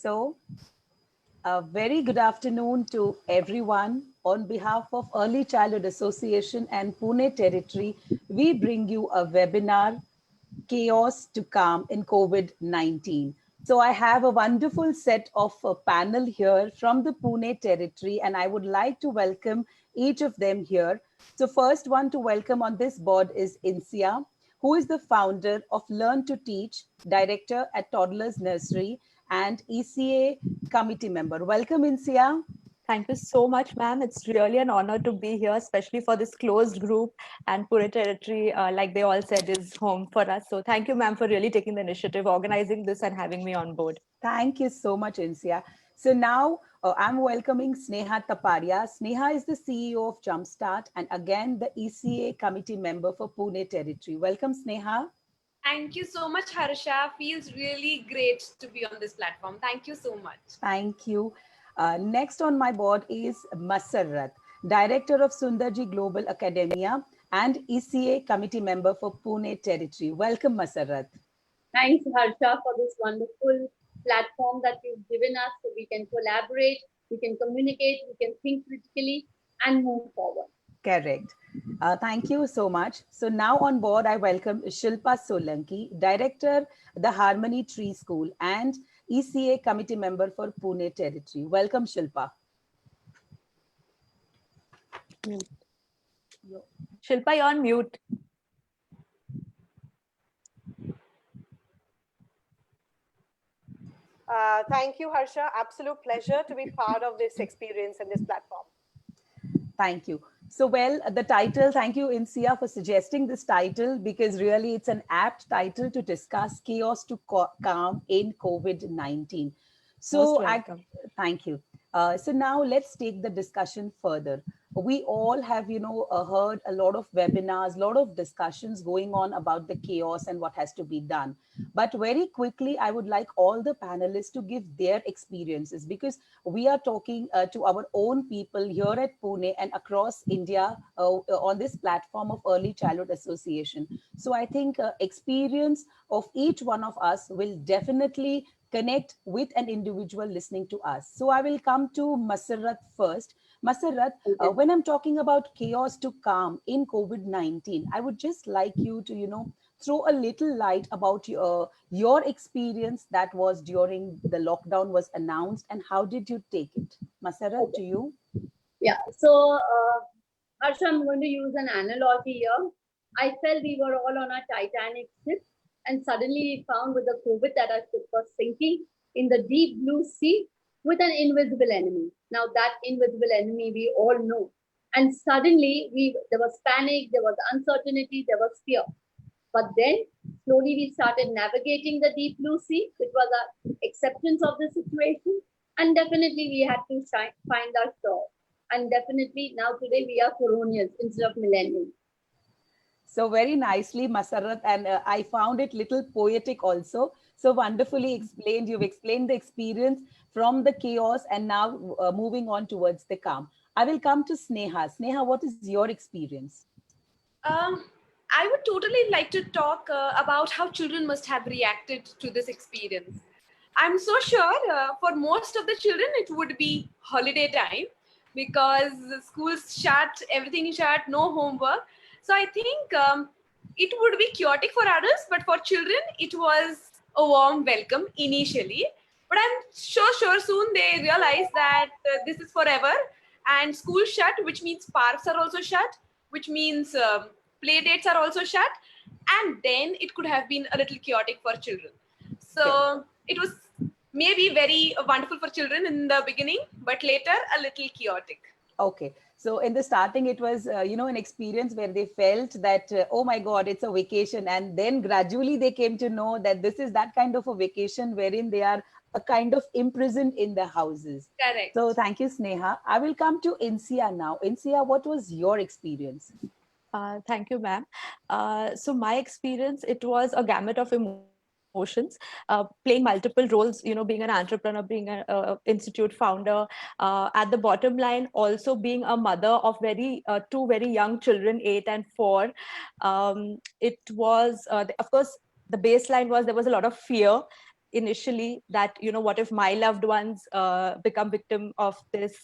So, a very good afternoon to everyone. On behalf of Early Childhood Association and Pune Territory, we bring you a webinar, Chaos to Calm in COVID-19. So I have a wonderful set of a panel here from the Pune Territory, and I would like to welcome each of them here. So first one to welcome on this board is Insia, who is the founder of Learn to Teach, director at Toddlers Nursery, and ECA committee member. Welcome, Insia. Thank you so much, ma'am. It's really an honor to be here, especially for this closed group. And Pune Territory, like they all said, is home for us. So thank you, ma'am, for really taking the initiative, organizing this and having me on board. Thank you so much, Insia. So now I'm welcoming Sneha Taparia. Sneha is the CEO of Jumpstart and again the ECA committee member for Pune Territory. Welcome, Sneha. Thank you so much, Harsha. Feels really great to be on this platform. Thank you so much. Thank you. Next on my board is Masarrat, Director of Sundarji Global Academia and ECA committee member for Pune Territory. Welcome, Masarrat. Thanks, Harsha, for this wonderful platform that you've given us so we can collaborate, we can communicate, we can think critically and move forward. Correct. Thank you so much. So now on board, I welcome Shilpa Solanki, Director, the Harmony Tree School and ECA committee member for Pune Territory. Welcome, Shilpa. Shilpa, you're on mute. Thank you, Harsha. Absolute pleasure to be part of this experience and this platform. Thank you. So, well, the title, thank you, Insia, for suggesting this title, because really it's an apt title to discuss chaos to calm in COVID-19. So, thank you. So now let's take the discussion further. We all have, heard a lot of webinars, a lot of discussions going on about the chaos and what has to be done. But very quickly, I would like all the panelists to give their experiences, because we are talking to our own people here at Pune and across India on this platform of Early Childhood Association. So I think experience of each one of us will definitely connect with an individual listening to us. So I will come to Masarrat first. Masarrat, when I'm talking about chaos to calm in COVID-19, I would just like you to, throw a little light about your experience that was during the lockdown was announced and how did you take it? Masarrat, to you. Yeah, so Harsha, I'm going to use an analogy here. I felt we were all on a Titanic ship and suddenly we found with the COVID that our ship was sinking in the deep blue sea with an invisible enemy. Now that invisible enemy we all know. And suddenly there was panic, there was uncertainty, there was fear. But then slowly we started navigating the deep blue sea, which was our acceptance of the situation. And definitely we had to find our shore. And definitely now today we are colonials instead of millennials. So very nicely, Masarrat, and I found it little poetic also. So wonderfully explained. You've explained the experience from the chaos and now moving on towards the calm. I will come to Sneha. Sneha, what is your experience? I would totally like to talk about how children must have reacted to this experience. I'm so sure for most of the children, it would be holiday time because schools shut, everything is shut, no homework. So I think it would be chaotic for adults, but for children, it was a warm welcome initially. But I'm sure soon they realize that this is forever and school shut, which means parks are also shut, which means play dates are also shut. And then it could have been a little chaotic for children. So it was maybe very wonderful for children in the beginning, but later a little chaotic. Okay. So in the starting, it was, an experience where they felt that, oh my God, it's a vacation. And then gradually they came to know that this is that kind of a vacation wherein they are a kind of imprisoned in the houses. Correct. So thank you, Sneha. I will come to Insia now. Insia, what was your experience? Thank you, ma'am. So my experience, it was a gamut of emotions, playing multiple roles, being an entrepreneur, being an institute founder, at the bottom line, also being a mother of two very young children, 8 and 4. It was, of course, the baseline was there was a lot of fear. initially that, what if my loved ones become victim of this,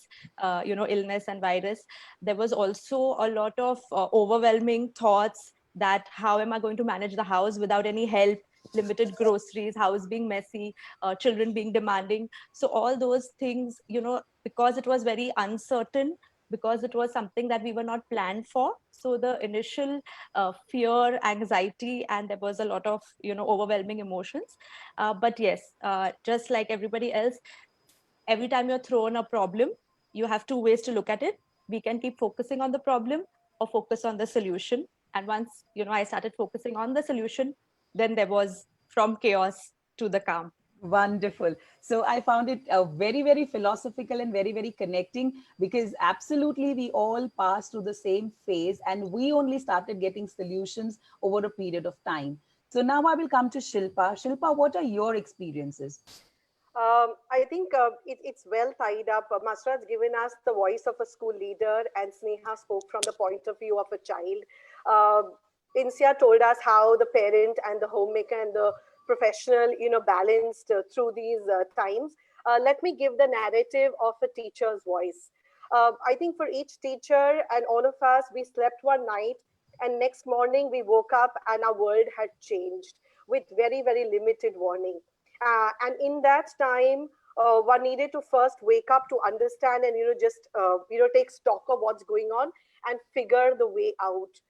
illness and virus. There was also a lot of overwhelming thoughts that how am I going to manage the house without any help, limited groceries, house being messy, children being demanding. So all those things, because it was very uncertain, because it was something that we were not planned for. So the initial fear, anxiety, and there was a lot of, overwhelming emotions. But yes, just like everybody else, every time you're thrown a problem, you have two ways to look at it. We can keep focusing on the problem or focus on the solution. And once, I started focusing on the solution, then there was from chaos to the calm. Wonderful. So I found it very, very philosophical and very, very connecting, because absolutely we all passed through the same phase and we only started getting solutions over a period of time. So now I will come to Shilpa. Shilpa, what are your experiences? I think it's well tied up. Masra's given us the voice of a school leader, and Sneha spoke from the point of view of a child. Insia told us how the parent and the homemaker and the professional, balanced through these times. Let me give the narrative of a teacher's voice. I think for each teacher and all of us, we slept one night, and next morning we woke up and our world had changed with very, very limited warning. And in that time, one needed to first wake up to understand and just take stock of what's going on and figure the way out.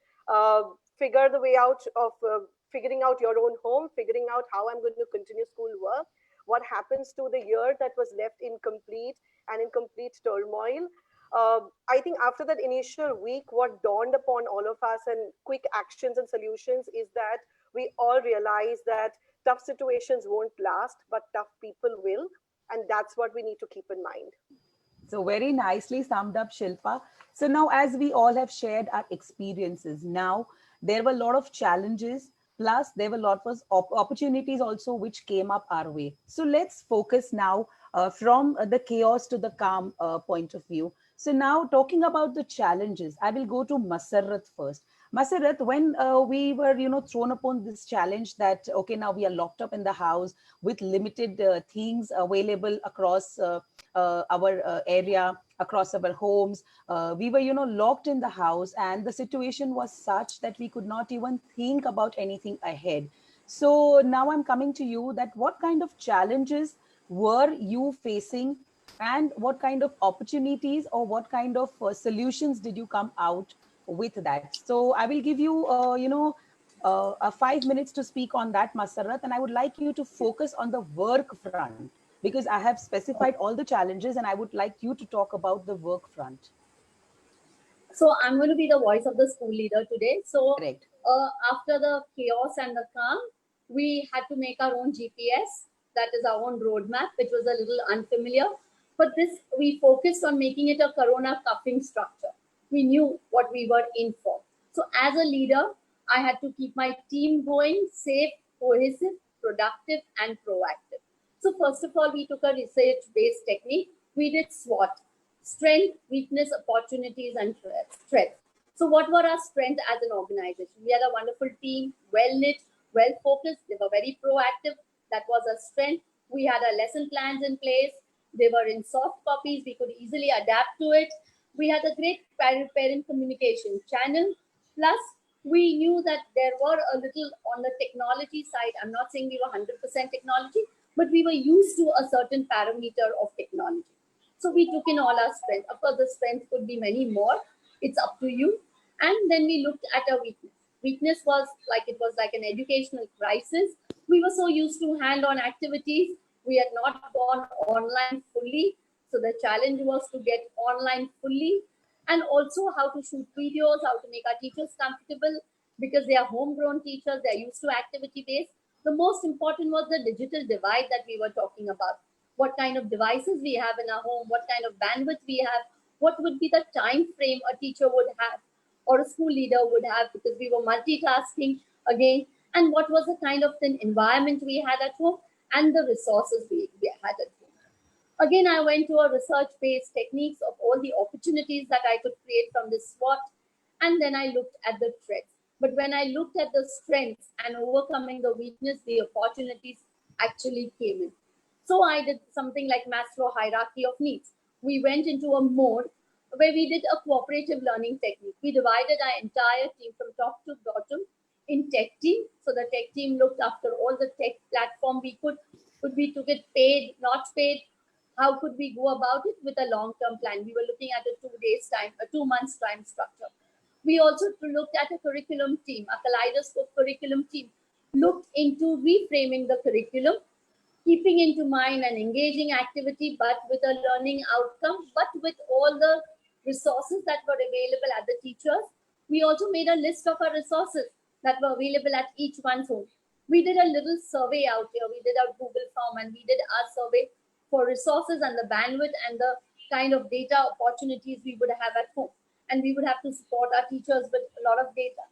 Figure the way out of figuring out your own home, figuring out how I'm going to continue school work, what happens to the year that was left incomplete and in complete turmoil. I think after that initial week, what dawned upon all of us and quick actions and solutions is that we all realize that tough situations won't last, but tough people will. And that's what we need to keep in mind. So very nicely summed up, Shilpa. So now, as we all have shared our experiences, now there were a lot of challenges, plus there were a lot of opportunities also which came up our way. So let's focus now from the chaos to the calm point of view. So now, talking about the challenges, I will go to Masarrat first. Masarrat, when we were, thrown upon this challenge that, okay, now we are locked up in the house with limited things available across our area, across our homes. We were, locked in the house, and the situation was such that we could not even think about anything ahead. So now I'm coming to you, that what kind of challenges were you facing, and what kind of opportunities or what kind of solutions did you come out with that? So I will give you, 5 minutes to speak on that, Masarat, and I would like you to focus on the work front, because I have specified all the challenges and I would like you to talk about the work front. So I'm going to be the voice of the school leader today. So Correct. after the chaos and the calm, we had to make our own GPS, that is our own roadmap, which was a little unfamiliar. But this, we focused on making it a corona cuffing structure. We knew what we were in for. So as a leader, I had to keep my team going, safe, cohesive, productive, and proactive. So first of all, we took a research-based technique. We did SWOT: strength, weakness, opportunities, and threats. So what were our strengths as an organization? We had a wonderful team, well-knit, well-focused. They were very proactive. That was a strength. We had our lesson plans in place. They were in soft copies. We could easily adapt to it. We had a great parent communication channel. Plus, we knew that there were a little on the technology side. I'm not saying we were 100% technology, but we were used to a certain parameter of technology. So we took in all our strength. Of course, the strength could be many more. It's up to you. And then we looked at our weakness. Weakness was like an educational crisis. We were so used to hand-on activities. We had not gone online fully. So the challenge was to get online fully, and also how to shoot videos, how to make our teachers comfortable, because they are homegrown teachers. They're used to activity-based. The most important was the digital divide that we were talking about. What kind of devices we have in our home, what kind of bandwidth we have, what would be the time frame a teacher would have or a school leader would have, because we were multitasking again, and what was the kind of an environment we had at home and the resources we had at home. Again, I went to a research-based techniques of all the opportunities that I could create from this SWOT, and then I looked at the threats. But when I looked at the strengths and overcoming the weakness, the opportunities, actually came in. So I did something like Maslow hierarchy of needs. We went into a mode where we did a cooperative learning technique. We divided our entire team from top to bottom in tech team. So the tech team looked after all the tech platform we could. Could we took it paid, not paid? How could we go about it with a long-term plan? We were looking at a 2 days time, a 2 months time structure. We also looked at a curriculum team, a kaleidoscope curriculum team, looked into reframing the curriculum, keeping into mind an engaging activity, but with a learning outcome, but with all the resources that were available at the teachers. We also made a list of our resources that were available at each one's home. We did a little survey out here. We did a Google form and we did our survey for resources and the bandwidth and the kind of data opportunities we would have at home. And we would have to support our teachers with a lot of data.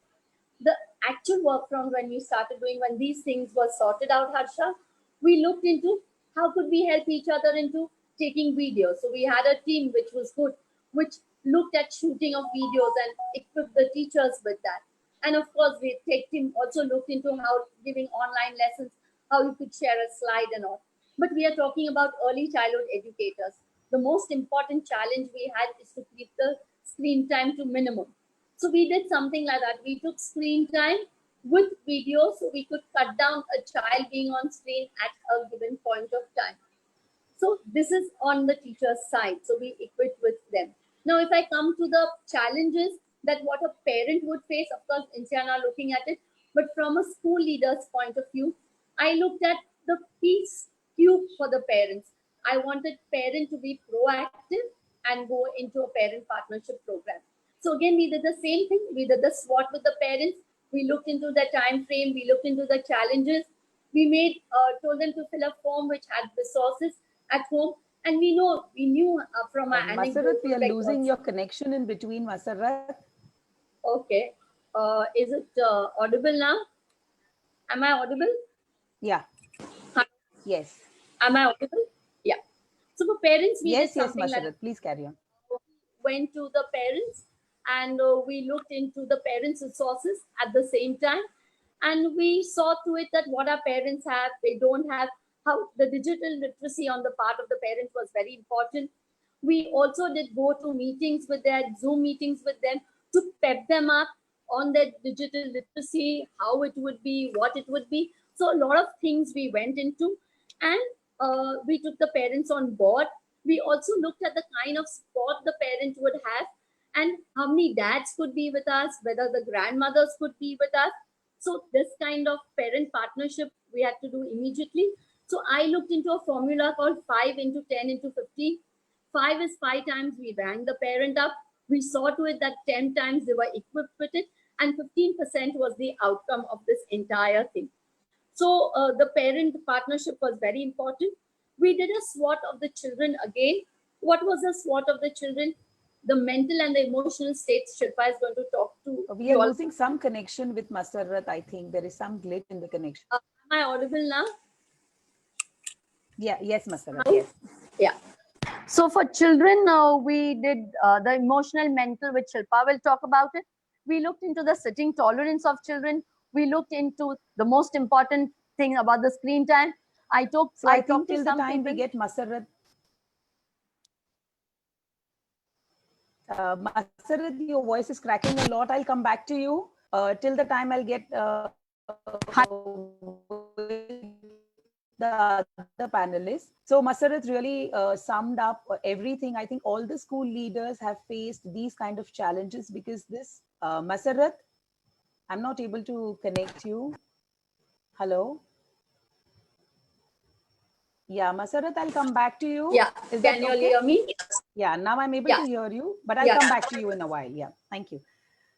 The actual work from when we started doing, when these things were sorted out, Harsha, we looked into how could we help each other into taking videos. So we had a team which was good, which looked at shooting of videos and equipped the teachers with that. And of course, the tech team also looked into how giving online lessons, how you could share a slide and all. But we are talking about early childhood educators. The most important challenge we had is to keep the screen time to minimum. So we did something like that. We took screen time with video so we could cut down a child being on screen at a given point of time. So this is on the teacher's side. So we equip with them. Now, if I come to the challenges that what a parent would face, of course, Insiana looking at it, but from a school leader's point of view, I looked at the peace cube for the parents. I wanted parent to be proactive and go into a parent partnership program. So again, we did the same thing. We did the SWOT with the parents. We looked into the time frame. We looked into the challenges. We told them to fill a form which had resources at home. And we knew from our Masarrat, we are losing your connection in between, Masarrat. Okay. Is it audible now? Am I audible? Yeah. Yes. Am I audible? Yeah. So for parents, we yes, did something Masarrat, like please carry on. Went to the parents and we looked into the parents' resources at the same time. And we saw to it that what our parents have, they don't have, how the digital literacy on the part of the parents was very important. We also did go to meetings with their Zoom meetings with them to pep them up on their digital literacy, how it would be, what it would be. So a lot of things we went into, and we took the parents on board. We also looked at the kind of support the parent would have and how many dads could be with us, whether the grandmothers could be with us. So this kind of parent partnership we had to do immediately. So I looked into a formula called 5 into 10 into 15. 5 is 5 times we rang the parent up. We saw to it that 10 times they were equipped with it, and 15% was the outcome of this entire thing. So the parent partnership was very important. We did a SWOT of the children again. What was the SWOT of the children? The mental and the emotional states Shilpa is going to talk to. We are losing some connection with Masarrat. I think there is some glitch in the connection. Am I audible now? Yeah, yes, Masarrat, yes. Yeah. So for children, we did the emotional, mental, which Shilpa will talk about it. We looked into the sitting tolerance of children. We looked into the most important thing about the screen time. I think till the time we get Masarrat. Masarrat, your voice is cracking a lot. I'll come back to you. Till the time I'll get the other panelists. So Masarrat really summed up everything. I think all the school leaders have faced these kind of challenges because this, Masarrat, I'm not able to connect you. Hello? Yeah, Masarrat, I'll come back to you. Yeah, is can you hear me? Yeah, now I'm able to hear you, but I'll come back to you in a while. Yeah, thank you.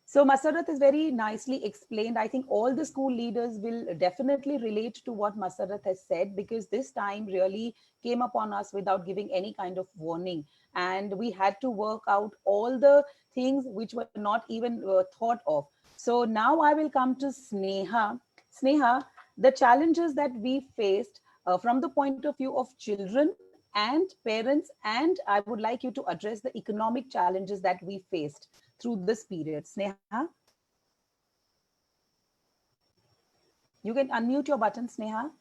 So Masarrat is very nicely explained. I think all the school leaders will definitely relate to what Masarrat has said, because this time really came upon us without giving any kind of warning. And we had to work out all the things which were not even thought of. So now I will come to Sneha. Sneha, the challenges that we faced from the point of view of children and parents, and I would like you to address the economic challenges that we faced through this period. Sneha? You can unmute your button, Sneha.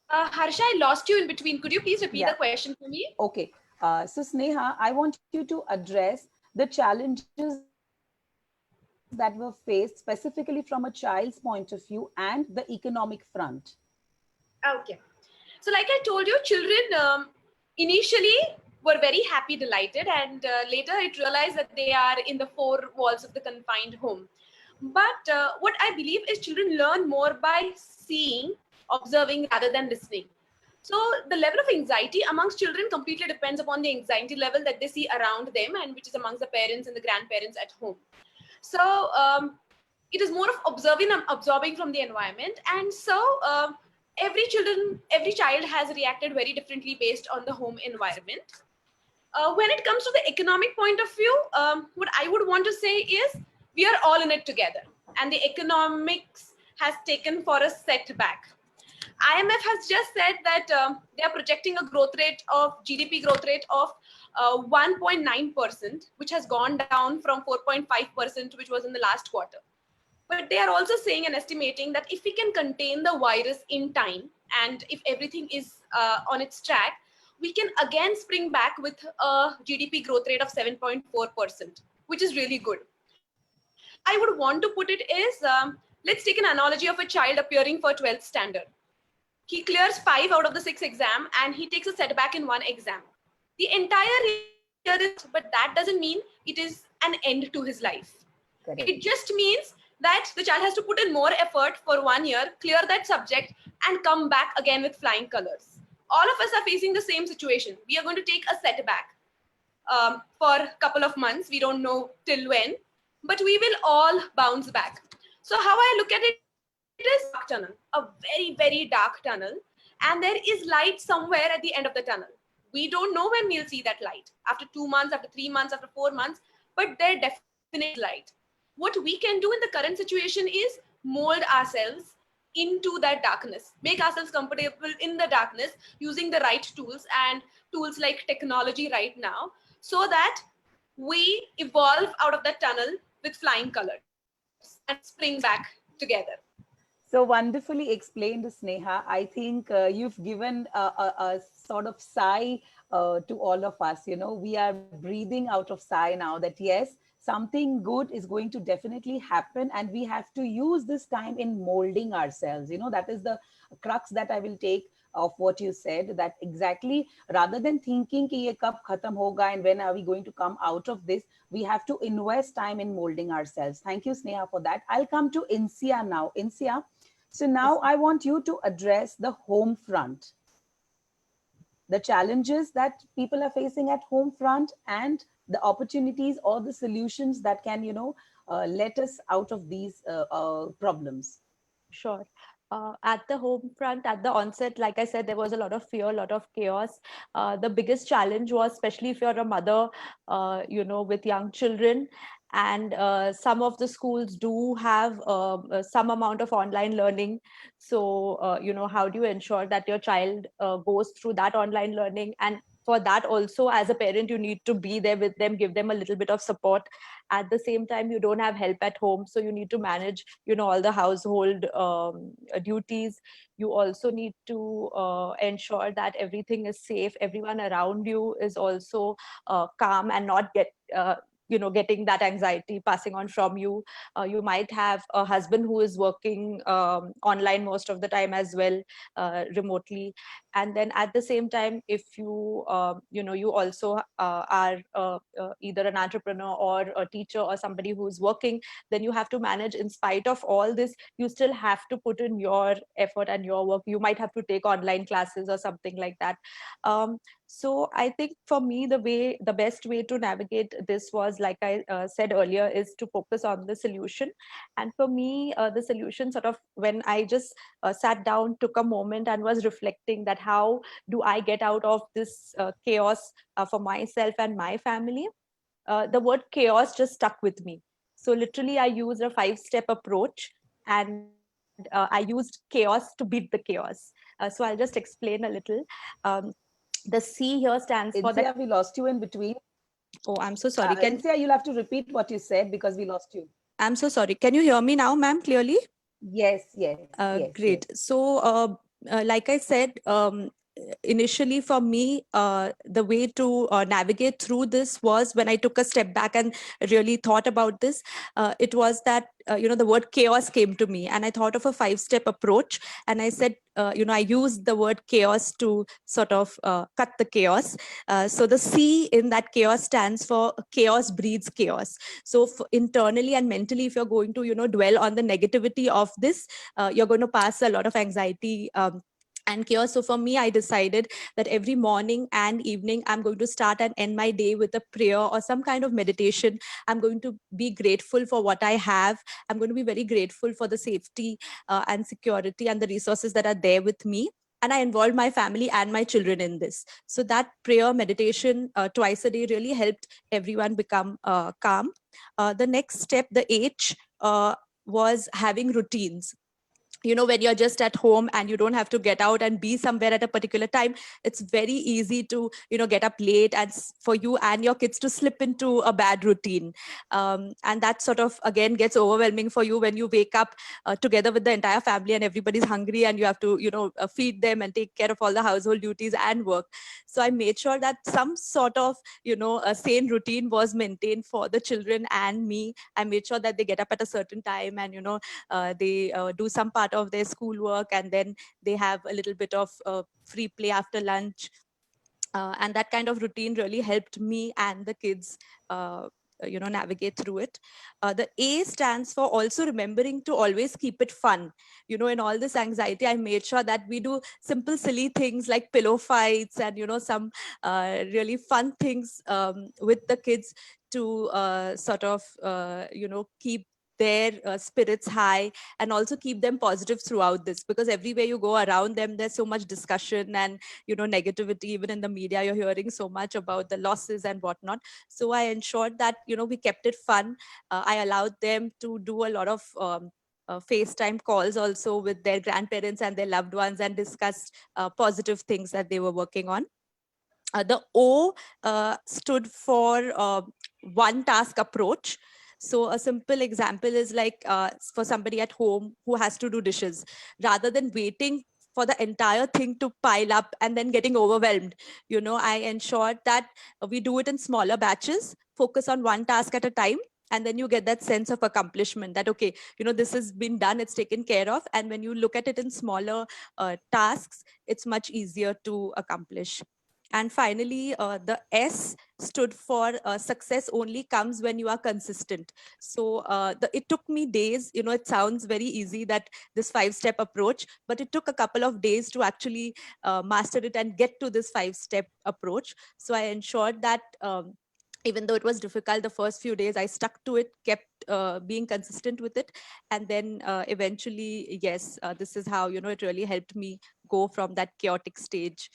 Harsha, I lost you in between. Could you please repeat Yeah. the question for me? Okay. So Sneha, I want you to address the challenges that were faced specifically from a child's point of view and the economic front. Okay. So, like I told you, children initially were very happy, delighted, and later it realized that they are in the four walls of the confined home. But what I believe is children learn more by seeing, observing rather than listening. So the level of anxiety amongst children completely depends upon the anxiety level that they see around them, and which is amongst the parents and the grandparents at home. So it is more of observing and absorbing from the environment. And so every child has reacted very differently based on the home environment. When it comes to the economic point of view, what I would want to say is we are all in it together, and the economics has taken for a setback. IMF has just said that they are projecting a growth rate of GDP growth rate of 1.9%, which has gone down from 4.5%, which was in the last quarter. But they are also saying and estimating that if we can contain the virus in time, and if everything is on its track, we can again spring back with a GDP growth rate of 7.4%, which is really good. How I would want to put it is, let's take an analogy of a child appearing for 12th standard. He clears 5 out of the 6 exam and he takes a setback in 1 exam. The entire year is, but that doesn't mean it is an end to his life. Correct. It just means that the child has to put in more effort for 1 year, clear that subject, and come back again with flying colors. All of us are facing the same situation. We are going to take a setback for a couple of months. We don't know till when, but we will all bounce back. So how I look at it is a dark tunnel, a very, very dark tunnel, and there is light somewhere at the end of the tunnel. We don't know when we'll see that light, after 2 months, after 3 months, after 4 months, but there definitely is light. What we can do in the current situation is mold ourselves into that darkness, make ourselves comfortable in the darkness using the right tools, and tools like technology right now, so that we evolve out of that tunnel with flying colors and spring back together. So wonderfully explained, Sneha. I think you've given a sort of sigh to all of us. You know, we are breathing out of sigh now that yes, something good is going to definitely happen, and we have to use this time in molding ourselves. You know, that is the crux that I will take of what you said, that exactly rather than thinking ki ye kab khatam hoga and when are we going to come out of this, we have to invest time in molding ourselves. Thank you, Sneha, for that. I'll come to Insia now. Insia, so now I want you to address the home front, the challenges that people are facing at home front, and the opportunities or the solutions that can, you know, let us out of these problems. Sure. At the home front, at the onset, like I said, there was a lot of fear, a lot of chaos. The biggest challenge was, especially if you're a mother, with young children, and some of the schools do have some amount of online learning. So, how do you ensure that your child goes through that online learning? And for that also, as a parent, you need to be there with them, give them a little bit of support. At the same time, you don't have help at home, so you need to manage all the household duties. You also need to ensure that everything is safe, everyone around you is also calm and not getting that anxiety passing on from you. You might have a husband who is working online most of the time as well, remotely. And then at the same time, if you you also are either an entrepreneur or a teacher or somebody who's working, then you have to manage. In spite of all this, you still have to put in your effort and your work. You might have to take online classes or something like that. So I think for me, the best way to navigate this was, like I said earlier, is to focus on the solution. And for me, the solution sort of, when I just sat down, took a moment and was reflecting that how do I get out of this chaos for myself and my family, the word chaos just stuck with me. So literally, I used a 5-step approach, and I used chaos to beat the chaos. So I'll just explain a little. The C here stands for Insia, we lost you in between. Oh, I'm so sorry. Insia, you'll have to repeat what you said because we lost you. I'm so sorry. Can you hear me now, ma'am, clearly? Yes, yes, yes. Great. Yes. So like I said, initially for me, the way to navigate through this was when I took a step back and really thought about this. It was that, the word chaos came to me, and I thought of a 5-step approach. And I said, I used the word chaos to sort of cut the chaos. So the C in that chaos stands for chaos breeds chaos. So internally and mentally, if you're going to, dwell on the negativity of this, you're going to pass a lot of anxiety and chaos. So for me, I decided that every morning and evening, I'm going to start and end my day with a prayer or some kind of meditation. I'm going to be grateful for what I have. I'm going to be very grateful for the safety and security and the resources that are there with me. And I involved my family and my children in this. So that prayer meditation twice a day really helped everyone become calm. The next step, the H, was having routines. When you're just at home and you don't have to get out and be somewhere at a particular time, it's very easy to get up late, and for you and your kids to slip into a bad routine. And that sort of again gets overwhelming for you when you wake up together with the entire family and everybody's hungry, and you have to feed them and take care of all the household duties and work. So I made sure that some sort of a sane routine was maintained for the children and me. I made sure that they get up at a certain time, and they do some part of their schoolwork, and then they have a little bit of free play after lunch. And that kind of routine really helped me and the kids navigate through it. The A stands for also remembering to always keep it fun. In all this anxiety, I made sure that we do simple silly things like pillow fights and some really fun things with the kids to sort of keep their spirits high, and also keep them positive throughout this, because everywhere you go around them, there's so much discussion and negativity. Even in the media, you're hearing so much about the losses and whatnot. So I ensured that we kept it fun. I allowed them to do a lot of FaceTime calls also with their grandparents and their loved ones, and discuss positive things that they were working on. The O stood for one task approach. So a simple example is like for somebody at home who has to do dishes, rather than waiting for the entire thing to pile up and then getting overwhelmed, I ensured that we do it in smaller batches, focus on one task at a time, and then you get that sense of accomplishment that, okay, this has been done, it's taken care of. And when you look at it in smaller tasks, it's much easier to accomplish. And finally, the S stood for success only comes when you are consistent. So it took me days. It sounds very easy, that this 5-step approach, but it took a couple of days to actually master it and get to this 5-step approach. So I ensured that even though it was difficult the first few days, I stuck to it, kept being consistent with it. And then eventually, yes, this is how, it really helped me go from that chaotic stage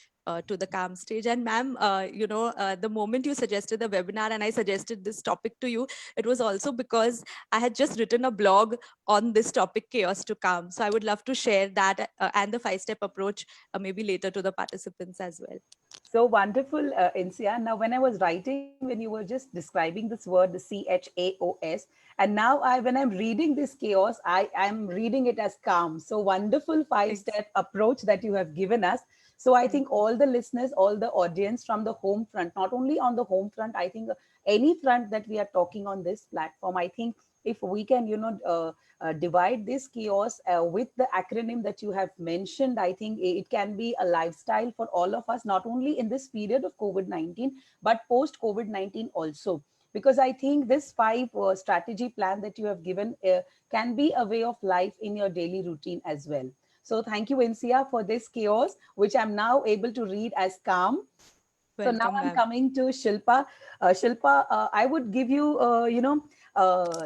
to the calm stage. And ma'am, the moment you suggested the webinar and I suggested this topic to you, it was also because I had just written a blog on this topic, chaos to calm. So I would love to share that and the 5-step approach maybe later to the participants as well. So wonderful, Insia. Now, when I was writing, when you were just describing this word, the CHAOS, and now when I'm reading this chaos, I'm reading it as calm. So wonderful 5-step approach that you have given us. So I think all the listeners, all the audience from the home front, not only on the home front, I think any front that we are talking on this platform, I think if we can, divide this chaos with the acronym that you have mentioned, I think it can be a lifestyle for all of us, not only in this period of COVID-19, but post COVID-19 also. Because I think this 5 strategy plan that you have given can be a way of life in your daily routine as well. So thank you, Insia, for this chaos, which I'm now able to read as calm. Welcome, so now I'm coming to Shilpa. Shilpa, I would give you,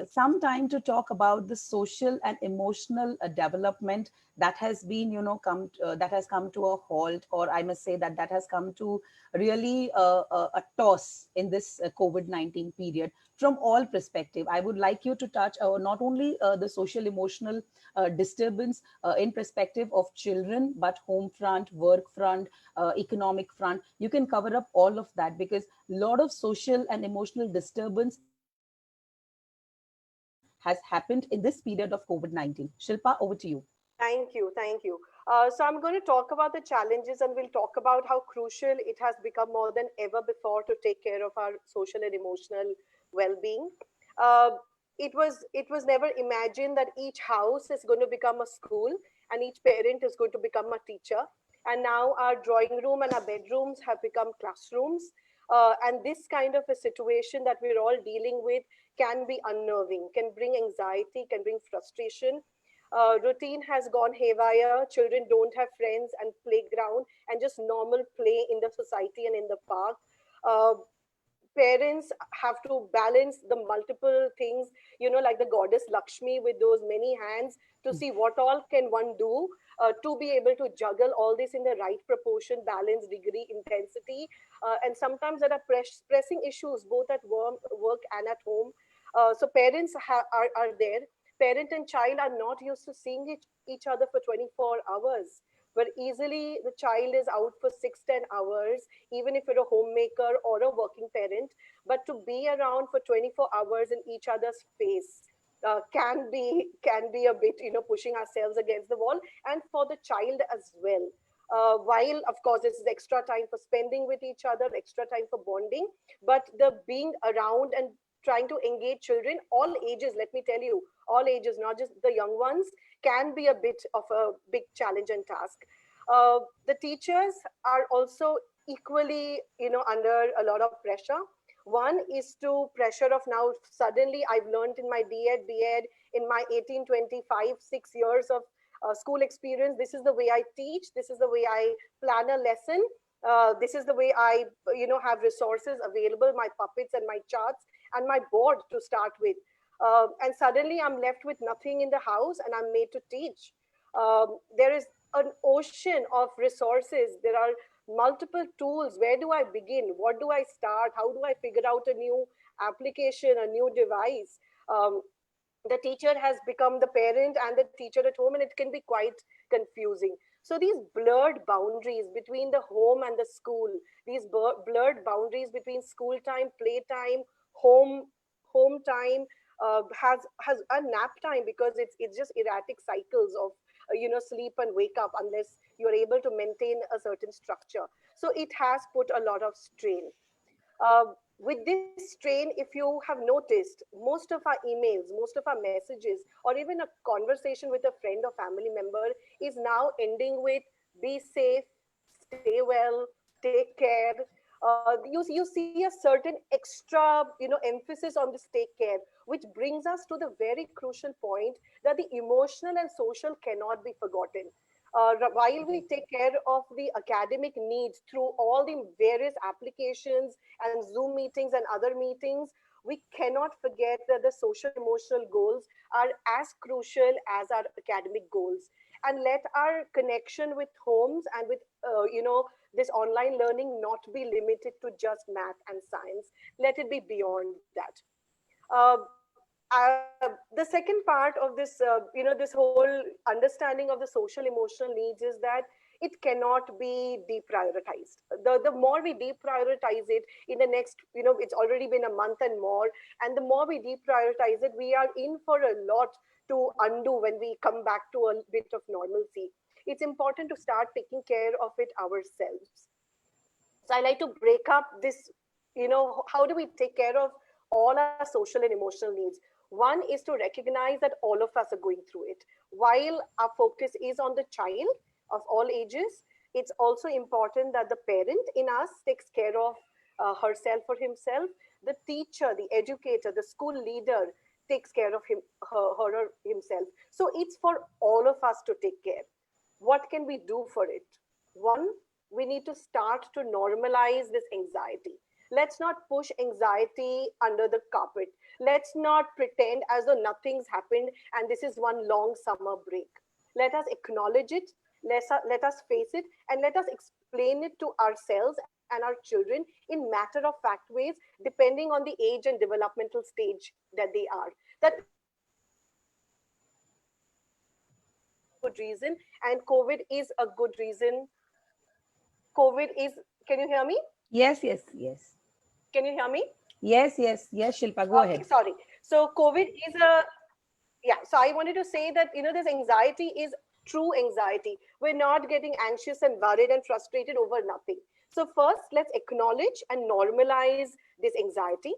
some time to talk about the social and emotional development that has been, that has come to a halt, or I must say that has come to really a toss in this COVID-19 period from all perspective. I would like you to touch not only the social emotional disturbance in perspective of children, but home front, work front, economic front. You can cover up all of that, because a lot of social and emotional disturbance has happened in this period of COVID-19. Shilpa, over to you. Thank you. Thank you. So I'm going to talk about the challenges and we'll talk about how crucial it has become more than ever before to take care of our social and emotional well-being. Uh, it was never imagined that each house is going to become a school and each parent is going to become a teacher. And now our drawing room and our bedrooms have become classrooms. And this kind of a situation that we're all dealing with can be unnerving, can bring anxiety, can bring frustration. Routine has gone haywire. Children don't have friends and playground and just normal play in the society and in the park. Uh, Parents have to balance the multiple things, like the goddess Lakshmi with those many hands to see what all can one do to be able to juggle all this in the right proportion, balance, degree, intensity. And sometimes there are pressing issues both at work and at home. So parents are there. Parent and child are not used to seeing each other for 24 hours, where easily the child is out for 6-10 hours, even if you're a homemaker or a working parent. But to be around for 24 hours in each other's face can be a bit, pushing ourselves against the wall, and for the child as well. While of course this is extra time for spending with each other, extra time for bonding, but the being around and trying to engage children, all ages, let me tell you, all ages, not just the young ones, can be a bit of a big challenge and task. The teachers are also equally, under a lot of pressure. One is to pressure of now suddenly I've learned in my D.Ed, B.Ed, in my 1825, 6 years of school experience. This is the way I teach. This is the way I plan a lesson. This is the way I, have resources available, my puppets and my charts and my board to start with. And suddenly I'm left with nothing in the house and I'm made to teach. There is an ocean of resources. There are multiple tools. Where do I begin? What do I start? How do I figure out a new application, a new device? The teacher has become the parent and the teacher at home, and it can be quite confusing. So these blurred boundaries between the home and the school, these blurred boundaries between school time, play time, home home time, has a nap time, because it's just erratic cycles of sleep and wake up unless you're able to maintain a certain structure. So it has put a lot of strain. uh, with this strain, if you have noticed, most of our emails, most of our messages, or even a conversation with a friend or family member is now ending with "be safe, stay well, take care." You see a certain extra, emphasis on this "take care," which brings us to the very crucial point that the emotional and social cannot be forgotten. While we take care of the academic needs through all the various applications and Zoom meetings and other meetings, we cannot forget that the social emotional goals are as crucial as our academic goals. And let our connection with homes and with, this online learning not be limited to just math and science. Let it be beyond that. Uh, the second part of this, this whole understanding of the social emotional needs is that it cannot be deprioritized. The more we deprioritize it in the next, it's already been a month and more, and the more we deprioritize it, we are in for a lot to undo when we come back to a bit of normalcy. It's important to start taking care of it ourselves. So I like to break up this, how do we take care of all our social and emotional needs? One is to recognize that all of us are going through it. While our focus is on the child of all ages, it's also important that the parent in us takes care of herself or himself. The teacher, the educator, the school leader takes care of her or himself. So it's for all of us to take care. What can we do for it? One, we need to start to normalize this anxiety. Let's not push anxiety under the carpet. Let's not pretend as though nothing's happened and this is one long summer break. Let us acknowledge it, let us face it, and let us explain it to ourselves and our children in matter of fact ways, depending on the age and developmental stage that they are. That good reason, and COVID is a good reason. COVID is, can you hear me? Yes, yes, yes. Can you hear me? Yes, yes, yes, Shilpa, go Okay, ahead. sorry. So COVID is a, yeah, so I wanted to say that, this anxiety is true anxiety. We're not getting anxious and worried and frustrated over nothing. So first, let's acknowledge and normalize this anxiety.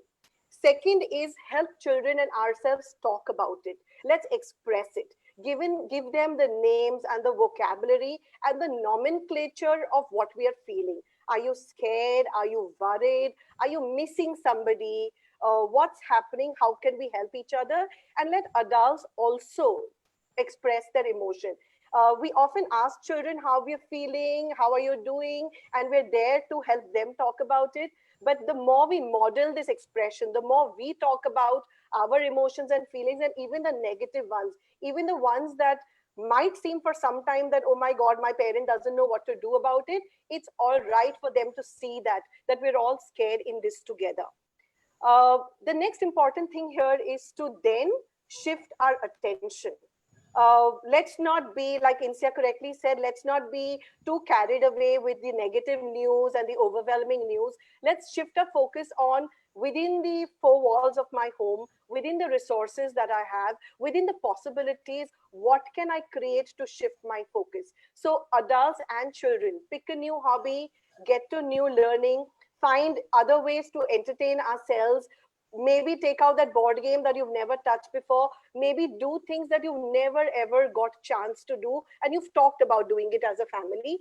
Second is help children and ourselves talk about it. Let's express it. Give them the names and the vocabulary and the nomenclature of what we are feeling. Are you scared? Are you worried? Are you missing somebody? What's happening? How can we help each other? And let adults also express their emotion. We often ask children how we're feeling, how are you doing, and we're there to help them talk about it. But the more we model this expression, the more we talk about our emotions and feelings, and even the negative ones, even the ones that might seem for some time that, oh my God, my parent doesn't know what to do about it. It's all right for them to see that we're all scared in this together. The next important thing here is to then shift our attention. Let's not be, like Insia correctly said, let's not be too carried away with the negative news and the overwhelming news. Let's shift our focus on within the four walls of my home, within the resources that I have, within the possibilities, what can I create to shift my focus? So adults and children, pick a new hobby, get to new learning, find other ways to entertain ourselves, maybe take out that board game that you've never touched before, maybe do things that you've never ever got chance to do and you've talked about doing it as a family.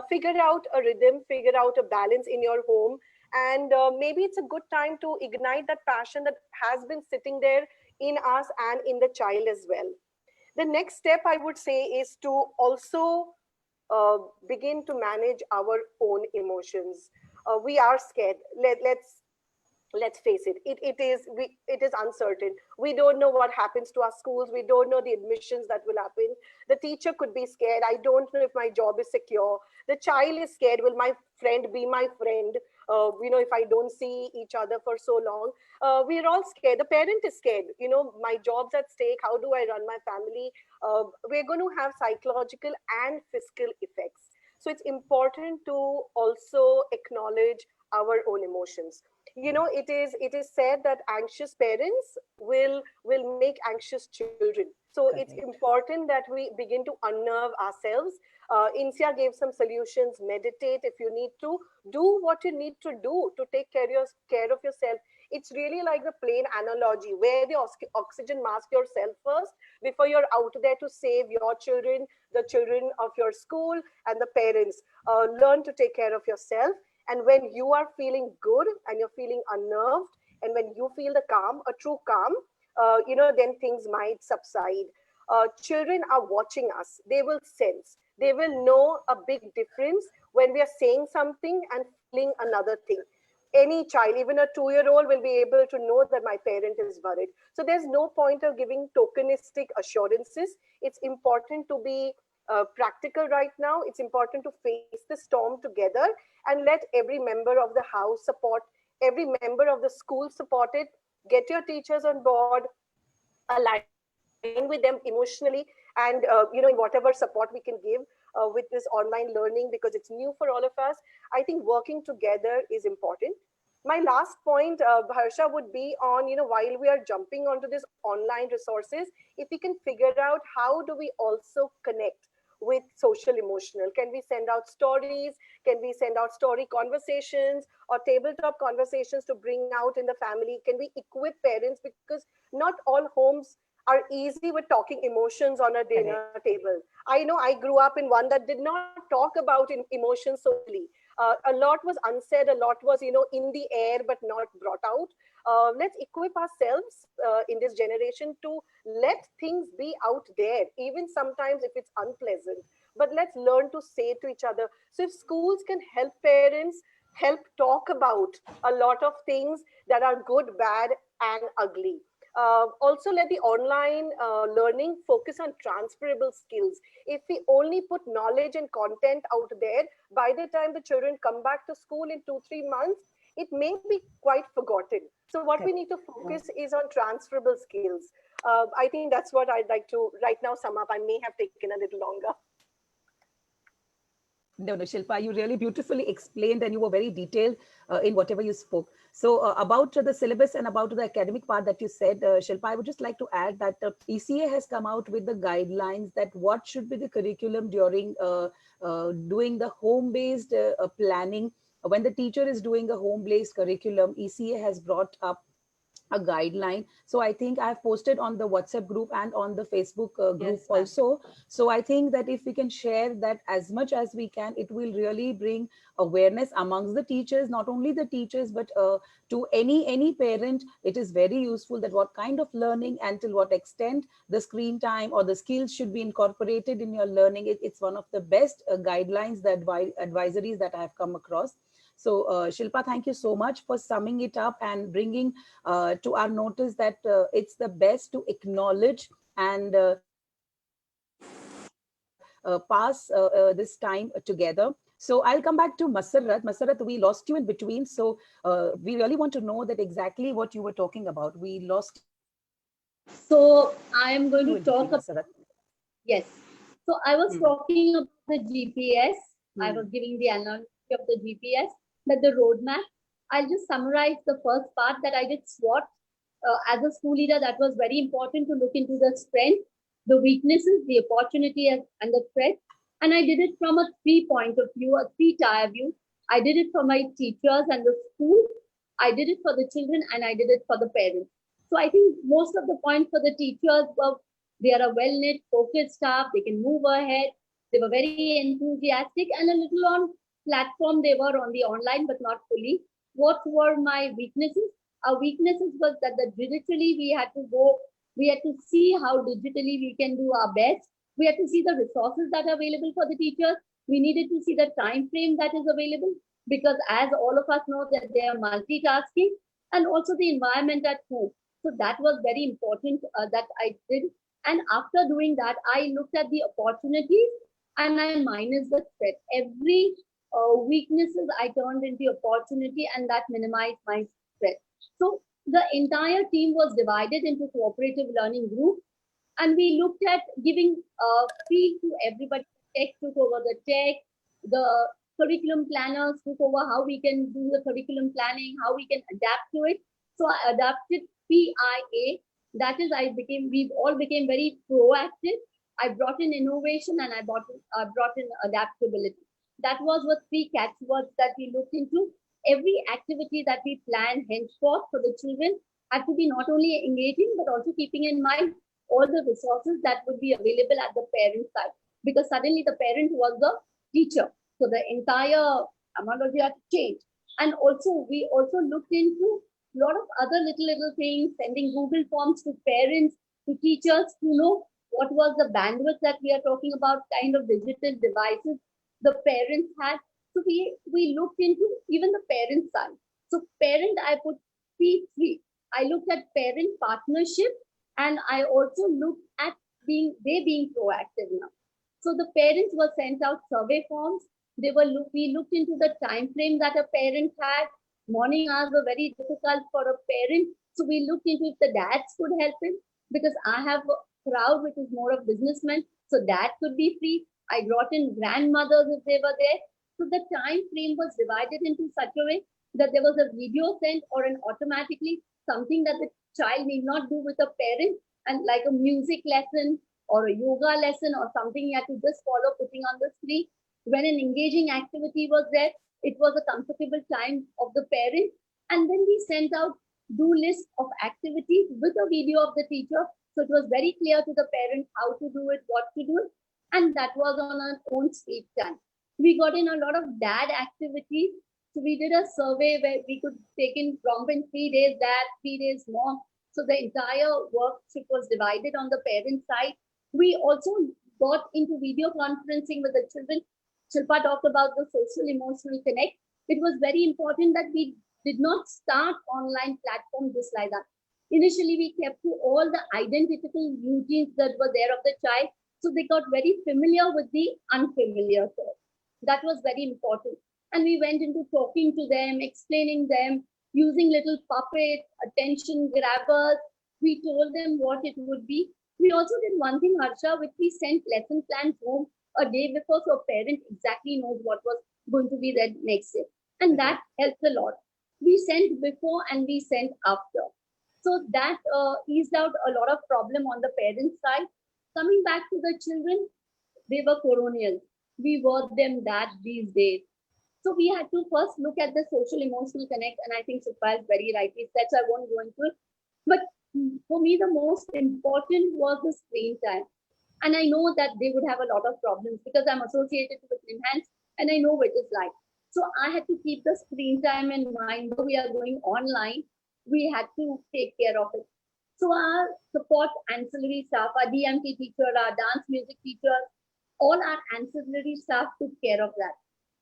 Figure out a rhythm, figure out a balance in your home, and maybe it's a good time to ignite that passion that has been sitting there in us and in the child as well. The next step I would say is to also begin to manage our own emotions. We are scared. Let's face it, it is uncertain. We don't know what happens to our schools. We don't know the admissions that will happen. The teacher could be scared. I don't know if my job is secure. The child is scared. Will my friend be my friend? If I don't see each other for so long, we're all scared. The parent is scared. My job's at stake. How do I run my family? We're going to have psychological and physical effects. So it's important to also acknowledge our own emotions. It is said that anxious parents will make anxious children. So it's important that we begin to unnerve ourselves. Insia gave some solutions. Meditate if you need to. Do what you need to do to take care of yourself. It's really like the plane analogy. Wear the oxygen mask yourself first before you're out there to save your children, the children of your school, and the parents. Learn to take care of yourself. And when you are feeling good and you're feeling unnerved, and when you feel the calm, a true calm, then things might subside. Children are watching us. They will sense. They will know a big difference when we are saying something and feeling another thing. Any child, even a 2-year-old, will be able to know that my parent is worried. So there's no point of giving tokenistic assurances. It's important to be practical right now. It's important to face the storm together and let every member of the house support, every member of the school support it. Get your teachers on board, align with them emotionally, and in whatever support we can give with this online learning, because it's new for all of us. I think working together is important. My last point, Harsha, would be on, while we are jumping onto this online resources, if we can figure out how do we also connect with social emotional. Can we send out stories? Can we send out story conversations or tabletop conversations to bring out in the family? Can we equip parents? Because not all homes are easy with talking emotions on a dinner table. I know I grew up in one that did not talk about emotions socially. A lot was unsaid, a lot was, in the air, but not brought out. Let's equip ourselves in this generation to let things be out there, even sometimes if it's unpleasant. But let's learn to say to each other. So if schools can help parents, help talk about a lot of things that are good, bad, and ugly. Also, let the online learning focus on transferable skills. If we only put knowledge and content out there, by the time the children come back to school in 2-3 months, it may be quite forgotten. So what we need to focus is on transferable skills. I think that's what I'd like to right now sum up. I may have taken a little longer. No, Shilpa, you really beautifully explained and you were very detailed in whatever you spoke. So about the syllabus and about the academic part that you said, Shilpa, I would just like to add that ECA has come out with the guidelines that what should be the curriculum during doing the home-based planning. When the teacher is doing a home-based curriculum, ECA has brought up a guideline. So I think I've posted on the WhatsApp group and on the Facebook group Yes, ma'am. also. So I think that if we can share that as much as we can, it will really bring awareness amongst the teachers, not only the teachers, but to any parent. It is very useful that what kind of learning and till what extent the screen time or the skills should be incorporated in your learning. It's one of the best guidelines, the advisories that I have come across. So, Shilpa, thank you so much for summing it up and bringing to our notice that it's the best to acknowledge and pass this time together. So I'll come back to Masarrat. Masarrat, we lost you in between. So we really want to know that exactly what you were talking about. We lost So I am going you to in between, talk about, Masarrat. yes. So I was talking about the GPS. I Hmm. was giving the analogy of the GPS, that the roadmap. I'll just summarize the first part that I did SWOT. As a school leader, that was very important to look into the strength, the weaknesses, the opportunity, and the threat. And I did it from a three point of view, a three tier view. I did it for my teachers and the school. I did it for the children, and I did it for the parents. So I think most of the points for the teachers were they are a well knit, focused staff. They can move ahead. They were very enthusiastic and a little on platform. They were on the online, but not fully. What were my weaknesses? Our weaknesses was that the digitally we had to go. We had to see how digitally we can do our best. We had to see the resources that are available for the teachers. We needed to see the time frame that is available because, as all of us know, that they are multitasking, and also the environment at home. So that was very important that I did. And after doing that, I looked at the opportunities and I minus the threat. Every weaknesses I turned into opportunity, and that minimized my threat. So the entire team was divided into cooperative learning groups, and we looked at giving free to everybody. Tech took over the tech, the curriculum planners took over how we can do the curriculum planning, how we can adapt to it. So I adapted PIA. That is, we all became very proactive. I brought in innovation and I brought in adaptability. That was what three catchwords that we looked into. Every activity that we planned henceforth for the children had to be not only engaging but also keeping in mind all the resources that would be available at the parent side, because suddenly the parent was the teacher. So the entire terminology had to change. And also, we also looked into a lot of other little things, sending Google forms to parents, to teachers to know what was the bandwidth that we are talking about, kind of digital devices the parents had. So we looked into even the parent side. So parent, I put P3. I looked at parent partnership, and I also looked at being proactive now. So the parents were sent out survey forms. We looked into the time frame that a parent had. Morning hours were very difficult for a parent. So we looked into if the dads could help him, because I have a crowd which is more of businessmen. So that could be free. I brought in grandmothers if they were there. So the time frame was divided into such a way that there was a video sent or an automatically something that the child need not do with a parent, and like a music lesson or a yoga lesson or something you had to just follow putting on the screen. When an engaging activity was there, it was a comfortable time of the parent. And then we sent out do list of activities with a video of the teacher. So it was very clear to the parent how to do it, what to do it. And that was on our own speed time. We got in a lot of dad activities. So we did a survey where we could take in prompt in 3 days dad, 3 days mom. So the entire workshop was divided on the parent side. We also got into video conferencing with the children. Shilpa talked about the social emotional connect. It was very important that we did not start online platform just like that. Initially, we kept to all the identical routines that were there of the child. So they got very familiar with the unfamiliar. That was very important. And we went into talking to them, explaining them, using little puppets, attention grabbers. We told them what it would be. We also did one thing, Harsha, which we sent lesson plans home a day before, so a parent exactly knows what was going to be their next day. And that helps a lot. We sent before and we sent after. So that eased out a lot of problem on the parents' side. Coming back to the children, they were coronial. We were them that these days. So we had to first look at the social emotional connect, and I think Shilpa is very rightly said, so I won't go into it. But for me, the most important was the screen time. And I know that they would have a lot of problems because I'm associated with Nimhans and I know what it's like. So I had to keep the screen time in mind. Though we are going online, we had to take care of it. So our support ancillary staff, our DMT teacher, our dance music teacher, all our ancillary staff took care of that.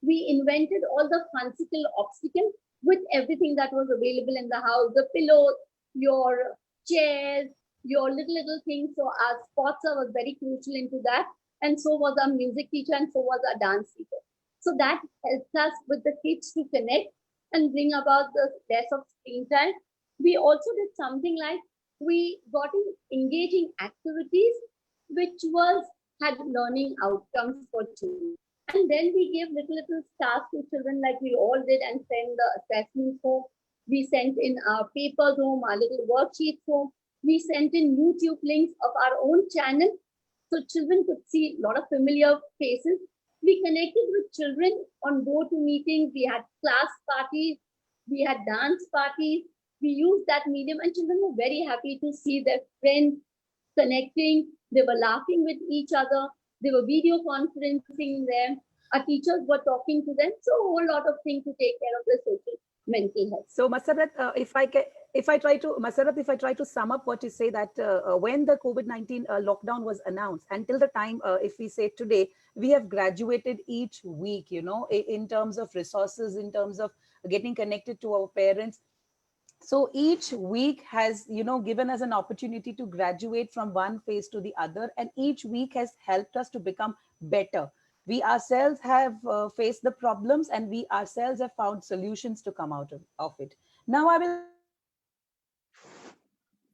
We invented all the fanciful obstacles with everything that was available in the house, the pillows, your chairs, your little things. So our sports was very crucial into that. And so was our music teacher and so was our dance teacher. So that helps us with the kids to connect and bring about the less of screen time. We also did something like we got in engaging activities which had learning outcomes for children. And then we gave little tasks to children like we all did and send the assessments home. We sent in our papers home, our little worksheets home. We sent in YouTube links of our own channel so children could see a lot of familiar faces. We connected with children on go-to meetings. We had class parties. We had dance parties. We used that medium and children were very happy to see their friends connecting. They were laughing with each other. They were video conferencing them. Our teachers were talking to them. So a whole lot of things to take care of the social mental health. So Masarrat, if I try to sum up what you say, that when the COVID-19 lockdown was announced until the time, if we say today, we have graduated each week, in terms of resources, in terms of getting connected to our parents. So each week has, given us an opportunity to graduate from one phase to the other, and each week has helped us to become better. We ourselves have faced the problems and we ourselves have found solutions to come out of it. Now I will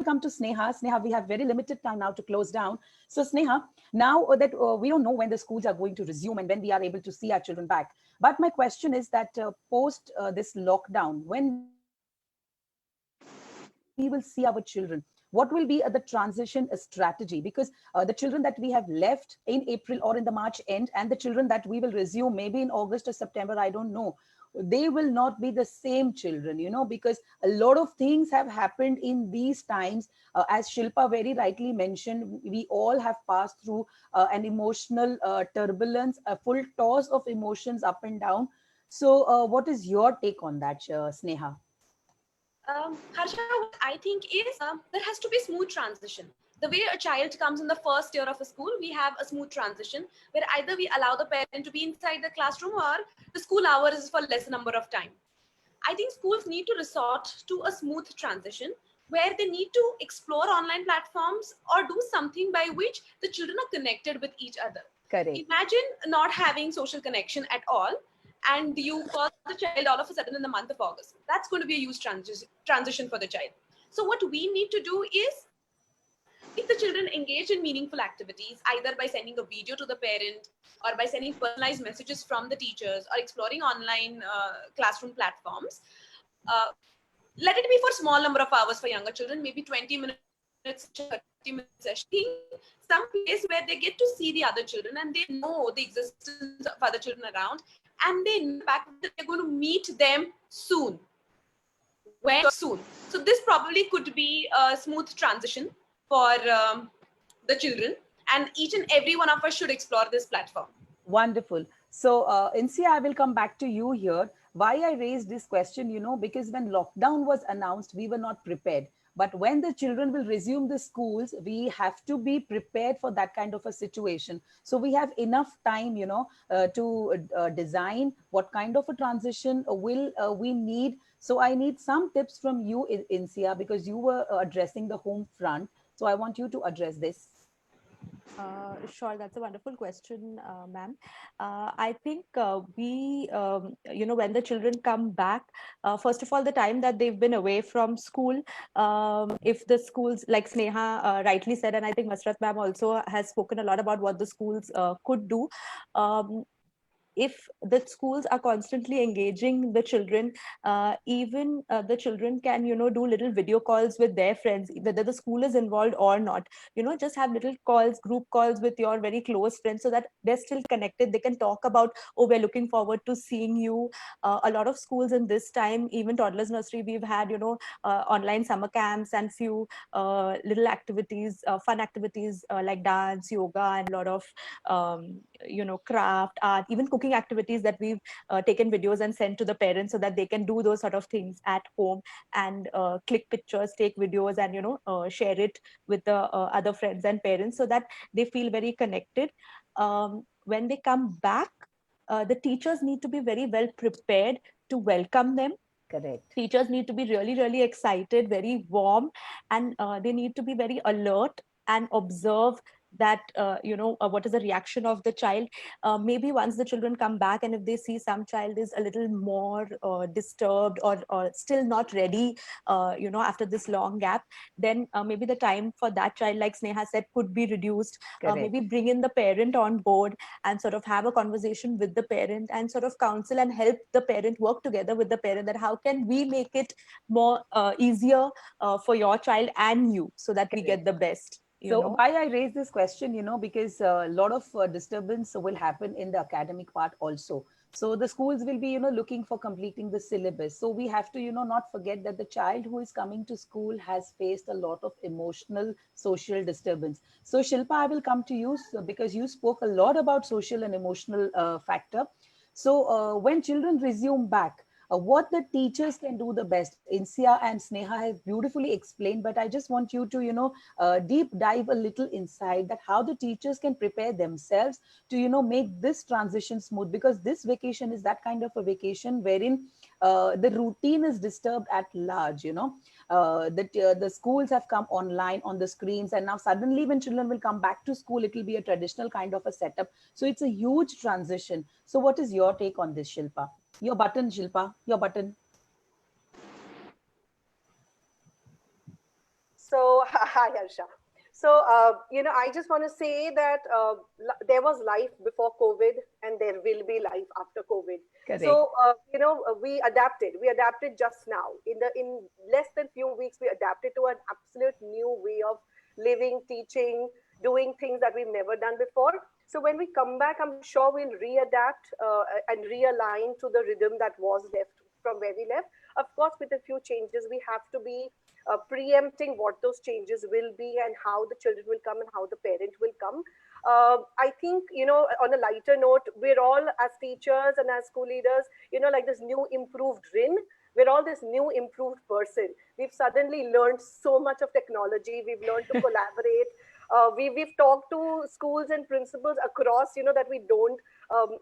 come to Sneha. Sneha, we have very limited time now to close down. So Sneha, now that we don't know when the schools are going to resume and when we are able to see our children back. But my question is that post this lockdown, when we will see our children, what will be the transition strategy? Because the children that we have left in April or in the March end, and the children that we will resume maybe in August or September, I don't know, they will not be the same children, because a lot of things have happened in these times. As Shilpa very rightly mentioned, we all have passed through an emotional turbulence, a full toss of emotions up and down. So what is your take on that, Sneha? Harsha, what I think is there has to be smooth transition. The way a child comes in the first year of a school, we have a smooth transition where either we allow the parent to be inside the classroom or the school hours is for less number of time. I think schools need to resort to a smooth transition where they need to explore online platforms or do something by which the children are connected with each other. Correct. Imagine not having social connection at all, and you call the child all of a sudden in the month of August. That's going to be a huge transition for the child. So what we need to do is keep the children engaged in meaningful activities, either by sending a video to the parent or by sending personalized messages from the teachers or exploring online classroom platforms. Let it be for small number of hours for younger children, maybe 20 minutes, 30 minutes session, some place where they get to see the other children and they know the existence of other children around, and they know back that they're going to meet them soon. When soon. So this probably could be a smooth transition for the children, and each and every one of us should explore this platform. Wonderful. So Insia, I will come back to you here. Why I raised this question, because when lockdown was announced, we were not prepared. But when the children will resume the schools, we have to be prepared for that kind of a situation. So we have enough time, to design what kind of a transition will we need. So I need some tips from you, Insia, because you were addressing the home front. So I want you to address this. Sure, that's a wonderful question, ma'am. I think when the children come back, first of all, the time that they've been away from school, if the schools, like Sneha rightly said, and I think Masrat ma'am also has spoken a lot about what the schools could do. Um, if the schools are constantly engaging the children, even the children can do little video calls with their friends, whether the school is involved or not. Just have little calls, group calls with your very close friends, so that they're still connected. They can talk about, oh, we're looking forward to seeing you. A lot of schools in this time, even toddlers nursery, we've had online summer camps and few little activities, fun activities like dance, yoga, and a lot of craft, art, even cooking activities that we've taken videos and sent to the parents, so that they can do those sort of things at home and click pictures, take videos, and share it with the other friends and parents, so that they feel very connected. When they come back, the teachers need to be very well prepared to welcome them. Correct. Teachers need to be really, really excited, very warm, and they need to be very alert and observe that what is the reaction of the child. Maybe once the children come back, and if they see some child is a little more disturbed, or still not ready after this long gap, then maybe the time for that child, like Sneha said, could be reduced. Correct. Maybe bring in the parent on board and sort of have a conversation with the parent, and sort of counsel and help the parent, work together with the parent, that how can we make it more easier for your child and you, so that we get the best. So why I raise this question, because a lot of disturbance will happen in the academic part also. So the schools will be, looking for completing the syllabus. So we have to, not forget that the child who is coming to school has faced a lot of emotional, social disturbance. So Shilpa, I will come to you, because you spoke a lot about social and emotional factor. So when children resume back, what the teachers can do the best. Insia and Sneha have beautifully explained, but I just want you to, deep dive a little inside that how the teachers can prepare themselves to, make this transition smooth, because this vacation is that kind of a vacation wherein the routine is disturbed at large. The schools have come online on the screens, and now suddenly when children will come back to school, it will be a traditional kind of a setup. So it's a huge transition. So what is your take on this, Shilpa? Your button, Shilpa, your button. So, hi, Harsha. So, I just want to say that there was life before COVID and there will be life after COVID. Correct. So, we adapted. We adapted just now. In less than few weeks, we adapted to an absolute new way of living, teaching, doing things that we've never done before. So when we come back, I'm sure we'll readapt and realign to the rhythm that was left from where we left. Of course, with a few changes, we have to be preempting what those changes will be and how the children will come and how the parent will come. I think, on a lighter note, we're all as teachers and as school leaders, like this new improved Rin. We're all this new improved person. We've suddenly learned so much of technology. We've learned to collaborate. We've talked to schools and principals across, that we don't.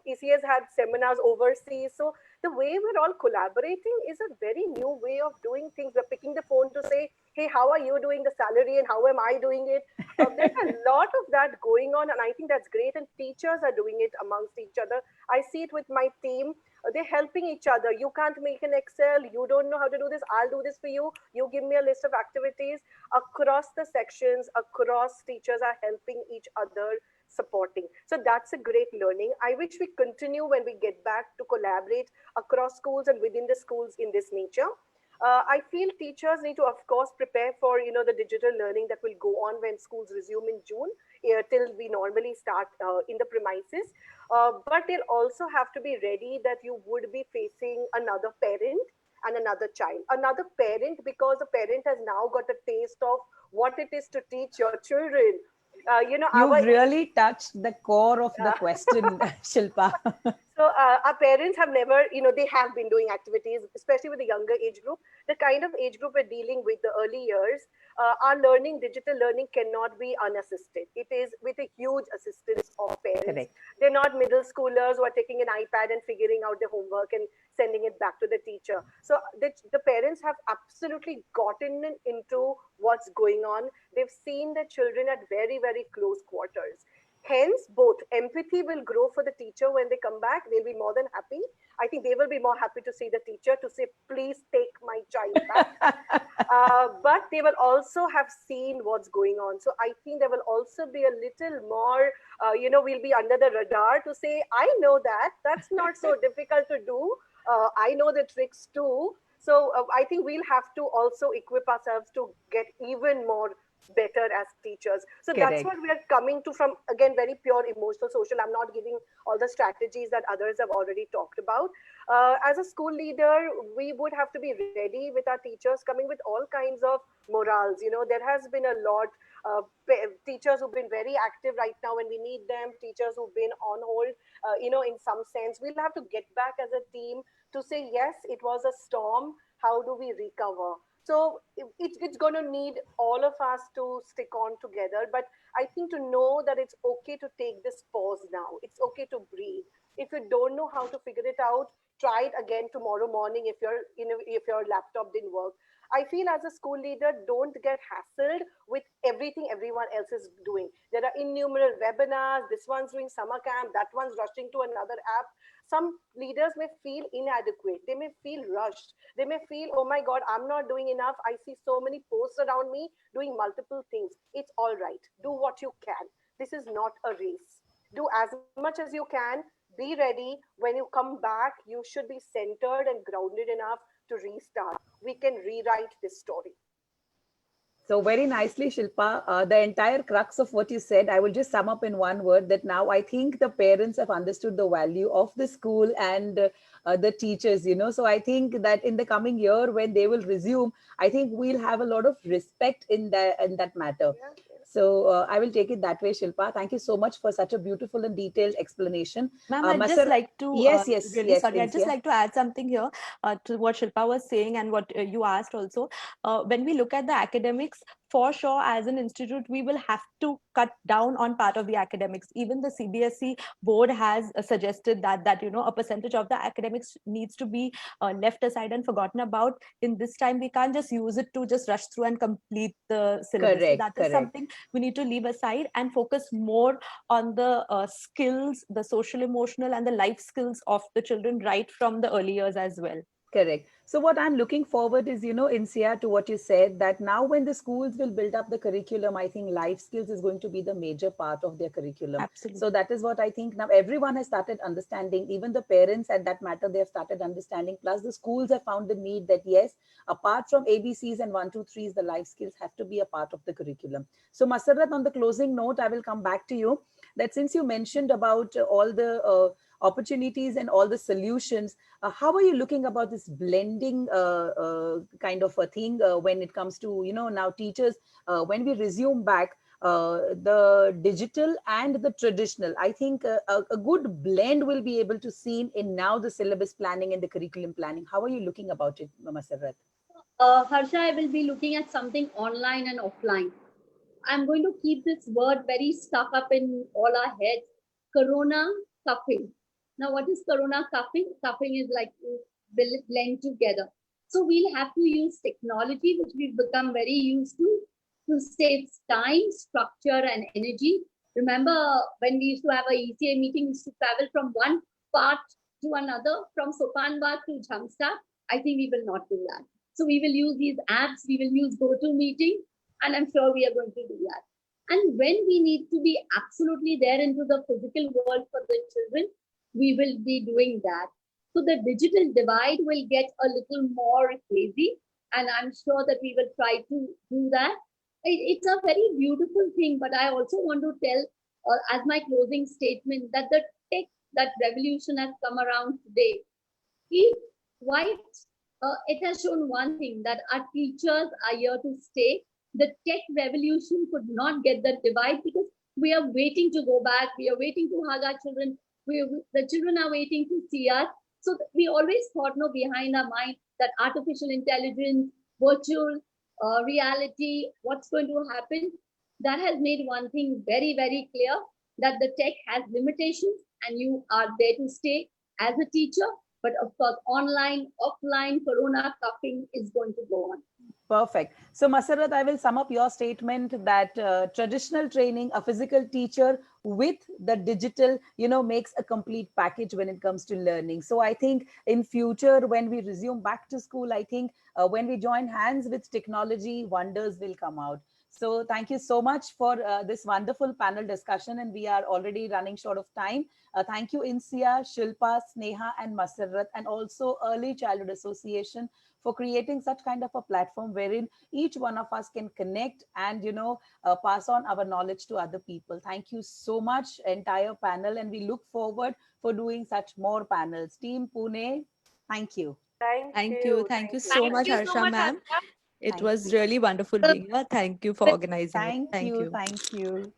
EC has had seminars overseas. So the way we're all collaborating is a very new way of doing things. We're picking the phone to say, hey, how are you doing the salary and how am I doing it? There's a lot of that going on, and I think that's great. And teachers are doing it amongst each other. I see it with my team. They're helping each other. You can't make an Excel. You don't know how to do this. I'll do this for you. You give me a list of activities. Across the sections, across teachers are helping each other, supporting. So that's a great learning. I wish we continue when we get back to collaborate across schools and within the schools in this nature. I feel teachers need to, of course, prepare for the digital learning that will go on when schools resume in June till we normally start in the premises. But they'll also have to be ready that you would be facing another parent and another child, another parent, because the parent has now got a taste of what it is to teach your children. You've really touched the core of the question, Shilpa. So our parents have never, they have been doing activities, especially with the younger age group. The kind of age group we're dealing with, the early years, our learning, digital learning cannot be unassisted. It is with a huge assistance of parents. Correct. They're not middle schoolers who are taking an iPad and figuring out their homework and sending it back to the teacher. So the parents have absolutely gotten into what's going on. They've seen their children at very, very close quarters. Hence, both empathy will grow for the teacher when they come back. They'll be more than happy. I think they will be more happy to see the teacher to say, please take my child back. But they will also have seen what's going on. So I think there will also be a little more, we'll be under the radar to say, I know that. That's not so difficult to do. I know the tricks too. So I think we'll have to also equip ourselves to get even more better as teachers. So Correct. That's what we are coming to from, again, very pure emotional social. I'm not giving all the strategies that others have already talked about. As a school leader, we would have to be ready with our teachers coming with all kinds of morals. There has been a lot of teachers who've been very active right now when we need them, teachers who've been on hold, in some sense. We'll have to get back as a team to say, yes, it was a storm. How do we recover? So it's going to need all of us to stick on together. But I think to know that it's okay to take this pause now. It's okay to breathe. If you don't know how to figure it out, try it again tomorrow morning if your laptop didn't work. I feel as a school leader, don't get hassled with everything everyone else is doing. There are innumerable webinars. This one's doing summer camp. That one's rushing to another app. Some leaders may feel inadequate. They may feel rushed. They may feel, oh my God, I'm not doing enough. I see so many posts around me doing multiple things. It's all right. Do what you can. This is not a race. Do as much as you can. Be ready. When you come back, you should be centered and grounded enough to restart. We can rewrite this story. So very nicely, Shilpa, the entire crux of what you said, I will just sum up in one word that now I think the parents have understood the value of the school and the teachers, So I think that in the coming year, when they will resume, I think we'll have a lot of respect in that matter. Yeah. So I will take it that way, Shilpa. Thank you so much for such a beautiful and detailed explanation. Ma'am, I'd just like to, yes, really sorry, I'd Insia. just like to add something here to what Shilpa was saying and what you asked also. When we look at the academics, for sure, as an institute, we will have to cut down on part of the academics. Even the CBSE board has suggested that a percentage of the academics needs to be left aside and forgotten about. In this time, we can't just use it to just rush through and complete the syllabus. Correct, so that is something we need to leave aside and focus more on the skills, the social, emotional, and the life skills of the children right from the early years as well. Correct. So what I'm looking forward is, Insia, to what you said, that now when the schools will build up the curriculum, I think life skills is going to be the major part of their curriculum. Absolutely. So that is what I think now everyone has started understanding, even the parents at that matter, they have started understanding. Plus the schools have found the need that, yes, apart from ABCs and 1, 2, 3s, the life skills have to be a part of the curriculum. So Masarrat, on the closing note, I will come back to you that since you mentioned about all the opportunities and all the solutions, how are you looking about this blending kind of a thing when it comes to, now teachers, when we resume back the digital and the traditional, I think a good blend will be able to seen in now the syllabus planning and the curriculum planning. How are you looking about it, Masarrat? Harsha, I will be looking at something online and offline. I'm going to keep this word very stuck up in all our heads. Corona cuffing. Now, what is Corona cuffing? Cuffing is like to blend together. So we'll have to use technology, which we've become very used to save time, structure, and energy. Remember when we used to have a ECA meeting, we used to travel from one part to another, from Sopanwad to Jhamstar. I think we will not do that. So we will use these apps, we will use GoToMeeting, and I'm sure we are going to do that. And when we need to be absolutely there into the physical world for the children, we will be doing that. So the digital divide will get a little more hazy, and I'm sure that we will try to do that. It's a very beautiful thing, but I also want to tell, as my closing statement, that the tech, that revolution has come around today. It has shown one thing, that our teachers are here to stay. The tech revolution could not get that divide because we are waiting to go back. We are waiting to hug our children. the children are waiting to see us. So we always thought, no, behind our mind that artificial intelligence, virtual reality, what's going to happen? That has made one thing very, very clear, that the tech has limitations and you are there to stay as a teacher. But of course, online, offline, corona cuffing is going to go on. Perfect. So Masarrat, I will sum up your statement that traditional training, a physical teacher with the digital, makes a complete package when it comes to learning. So I think in future, when we resume back to school, I think when we join hands with technology, wonders will come out. So thank you so much for this wonderful panel discussion. And we are already running short of time. Thank you, INSEA, Shilpa, Sneha, and Masarrat, and also Early Childhood Association for creating such kind of a platform wherein each one of us can connect and pass on our knowledge to other people. Thank you so much, entire panel, and we look forward for doing such more panels. Team Pune, thank you. Thank you. Thank you so Thank much, you so Harsha much, ma'am. Harsha. It Thank was you. really wonderful being here. Thank you for organizing it. Thank Thank you. you. Thank you.